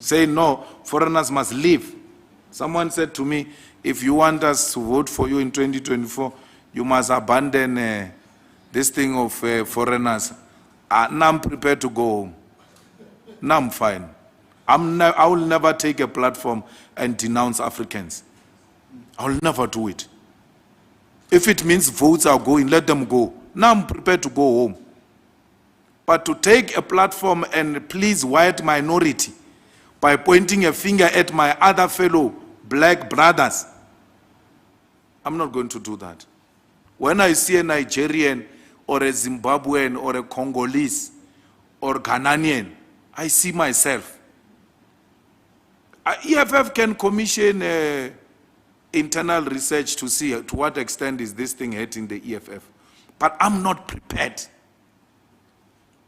Say no, foreigners must leave. Someone said to me, if you want us to vote for you in 2024, you must abandon this thing of foreigners. Now I'm prepared to go home. Now I'm fine. I will never take a platform and denounce Africans. I will never do it. If it means votes are going, let them go. Now I'm prepared to go home. But to take a platform and please white minority by pointing a finger at my other fellow black brothers, I'm not going to do that. When I see a Nigerian or a Zimbabwean or a Congolese or Ghanaian, I see myself. EFF can commission internal research to see to what extent is this thing hurting the EFF. But I'm not prepared.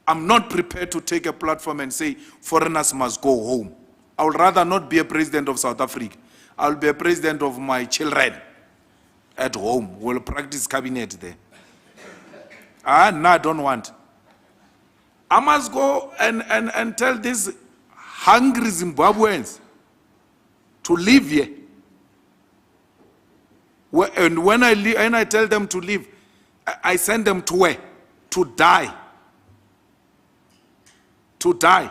I'm not prepared to take a platform and say foreigners must go home. I would rather not be a president of South Africa. I'll be a president of my children at home. We'll practice cabinet there. No, I don't want. I must go and tell these hungry Zimbabweans to leave here. And when I tell them to leave, I send them to where? To die. To die.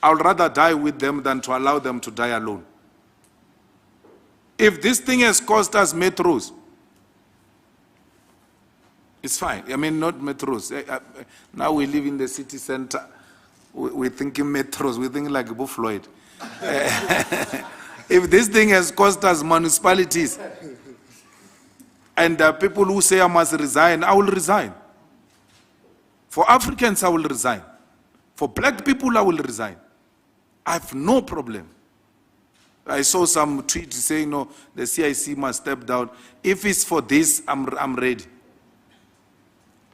I'll rather die with them than to allow them to die alone. If this thing has cost us metros, it's fine. I mean, not metros. Now we live in the city center. We're thinking metros. We're thinking like Bull Floyd. If this thing has cost us municipalities, and people who say I must resign, I will resign. For Africans, I will resign. For black people, I will resign. I have no problem. I saw some tweets saying, no, the CIC must step down. If it's for this, I'm ready.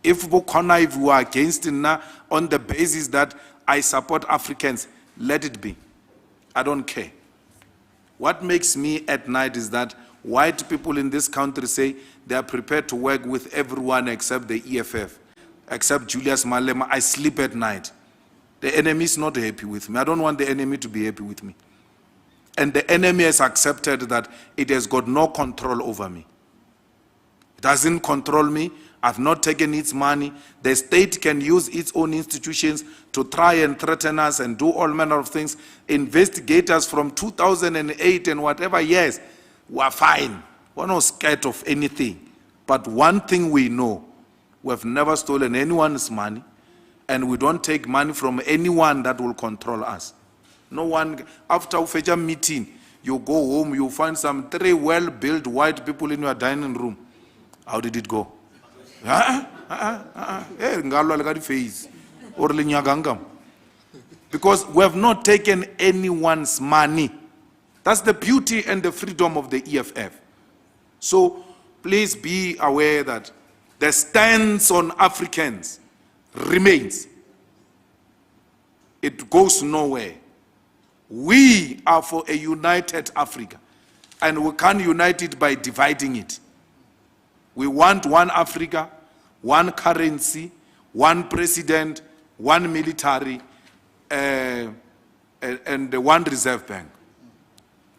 If you are against it now on the basis that I support Africans, let it be. I don't care. What makes me at night is that white people in this country say they are prepared to work with everyone except the EFF, except Julius Malema. I sleep at night. The enemy is not happy with me. I don't want the enemy to be happy with me. And the enemy has accepted that it has got no control over me. It doesn't control me. I've not taken its money. The state can use its own institutions to try and threaten us and do all manner of things. Investigators from 2008 and whatever years were fine. We're not scared of anything. But one thing we know, we have never stolen anyone's money, and we don't take money from anyone that will control us. No one, after a meeting, you go home, you find some 3 well-built white people in your dining room. How did it go? Because we have not taken anyone's money. That's the beauty and the freedom of the EFF. So please be aware that the stance on Africans remains. It goes nowhere. We are for a united Africa, and we can't unite it by dividing it. We want one Africa, one currency, one president, one military, and one reserve bank.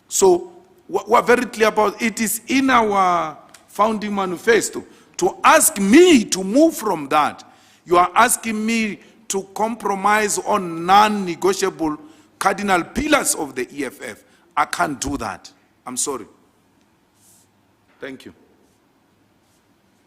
So we're very clear about it. It is in our founding manifesto. To ask me to move from that, you are asking me to compromise on non-negotiable cardinal pillars of the EFF. I can't do that. I'm sorry. Thank you.